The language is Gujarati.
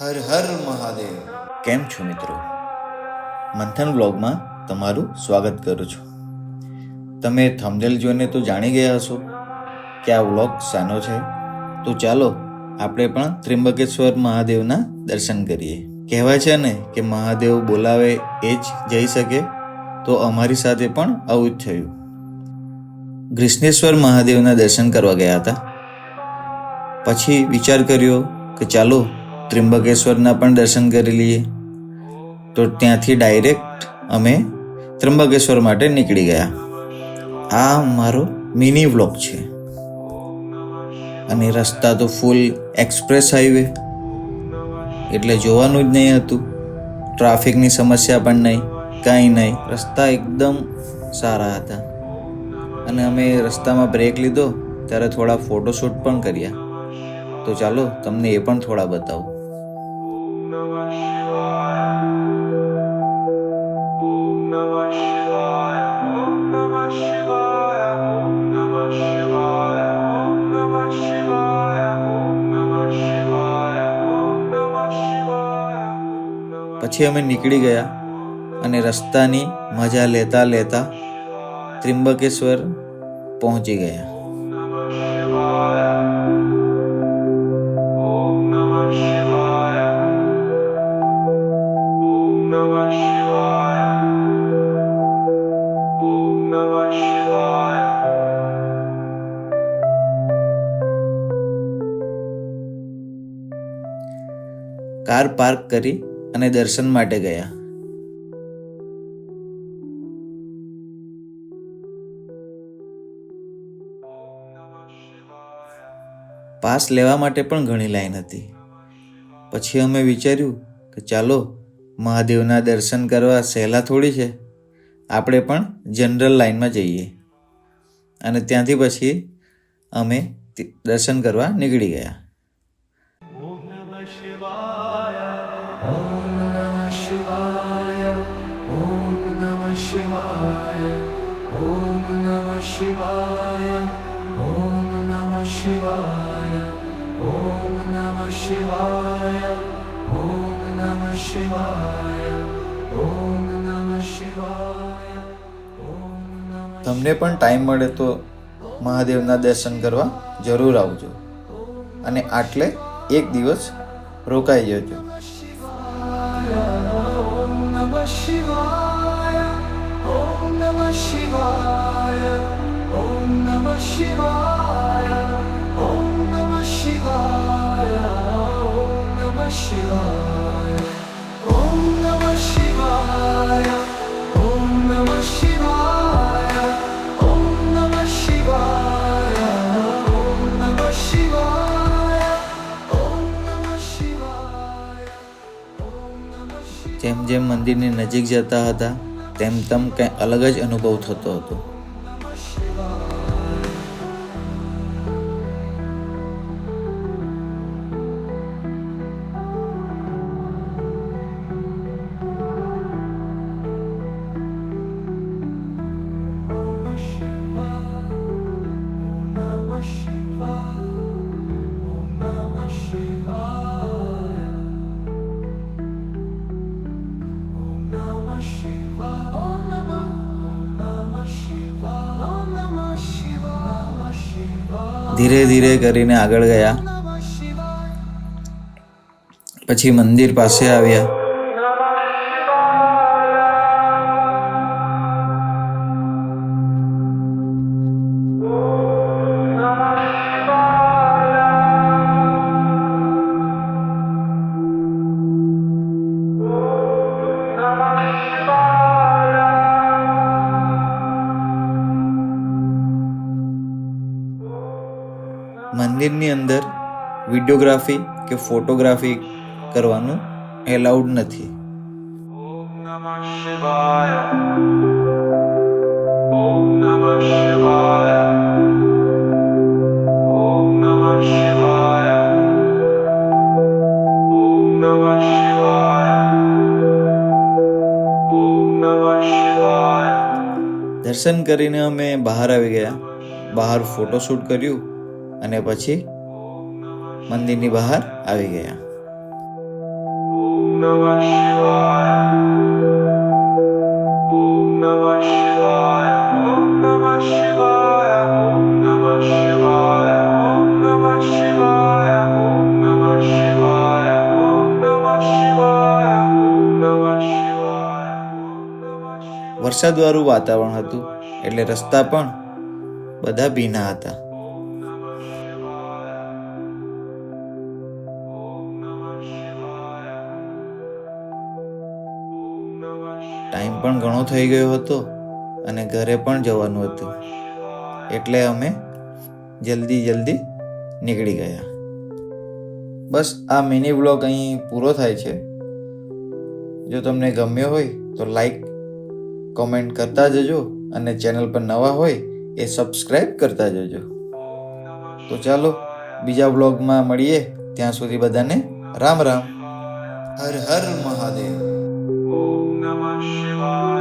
હર હર મહાદેવ. કેમ છો મિત્રો? મંથન બ્લોગમાં તમારું સ્વાગત કરું છું. તમે થંબનેલ જોઈને તો જાણી ગયા હશો કે આ વ્લોગ શાનો છે. તો ચાલો આપણે પણ ત્રિંબકેશ્વર મહાદેવના દર્શન કરીએ. કહેવાય છે ને કે મહાદેવ બોલાવે એ જ જઈ શકે, તો અમારી સાથે પણ આવું જ થયું. ગ્રીષ્ણેશ્વર મહાદેવના દર્શન કરવા ગયા હતા. પછી વિચાર કર્યો કે ચાલો ત્રિંબકેશ્વરના પણ દર્શન કરી લઈએ. તો ત્યાંથી ડાયરેક્ટ અમે ત્રિંબકેશ્વર માટે નીકળી ગયા. આ મારો મિની વ્લોગ છે અને રસ્તા તો ફૂલ એક્સપ્રેસ હાઈવે, એટલે જોવાનું જ નહીં હતું. ટ્રાફિકની સમસ્યા પણ નહીં, કાંઈ નહીં. રસ્તા એકદમ સારા હતા અને અમે રસ્તામાં બ્રેક લીધો ત્યારે થોડા ફોટોશૂટ પણ કર્યા. તો ચાલો તમને એ પણ થોડા બતાવું. પછી અમે નીકળી ગયા અને રસ્તાની મજા લેતા લેતા ત્રિંબકેશ્વર પહોંચી ગયા. કાર પાર્ક કરી અને દર્શન માટે ગયા. પાસ લેવા માટે પણ ઘણી લાઈન હતી. પછી અમે વિચાર્યું કે ચાલો મહાદેવના દર્શન કરવા સહેલા થોડી છે, આપણે પણ જનરલ લાઈનમાં જઈએ. અને ત્યાંથી પછી અમે દર્શન કરવા નીકળી ગયા. તમને પણ ટાઈમ મળે તો મહાદેવના દર્શન કરવા જરૂર આવજો અને આટલે એક દિવસ રોકાઈ જજો. જેમ જેમ મંદિરની નજીક જતા હતા તેમ તેમ કંઈ અલગ જ અનુભવ થતો હતો. ધીરે ધીરે કરીને આગળ ગયા. પછી મંદિર પાસે આવ્યા. મંદિરની અંદર વિડીયોગ્રાફી કે ફોટોગ્રાફી કરવાનું એલાઉડ નથી. દર્શન કરીને અમે બહાર આવી ગયા. બહાર ફોટોશૂટ કર્યું અને પછી મંદિરની બહાર આવી ગયા. વરસાદવાળું વાતાવરણ હતું એટલે રસ્તા પણ બધા ભીના હતા. ટાઈમ પણ ઘણો થઈ ગયો હતો અને ઘરે પણ જવાનું હતું એટલે અમે જલ્દી નીકળી ગયા. બસ આ મિની વ્લોગ અહીં પૂરો થાય છે. જો તમને ગમ્યો હોય તો લાઈક કોમેન્ટ કરતા જજો અને ચેનલ પર નવા હોય એ સબસ્ક્રાઈબ કરતા જજો. તો ચાલો બીજા વ્લોગમાં મળીએ. ત્યાં સુધી બધાને રામ રામ. હર હર મહાદેવ. Namah Shivaya.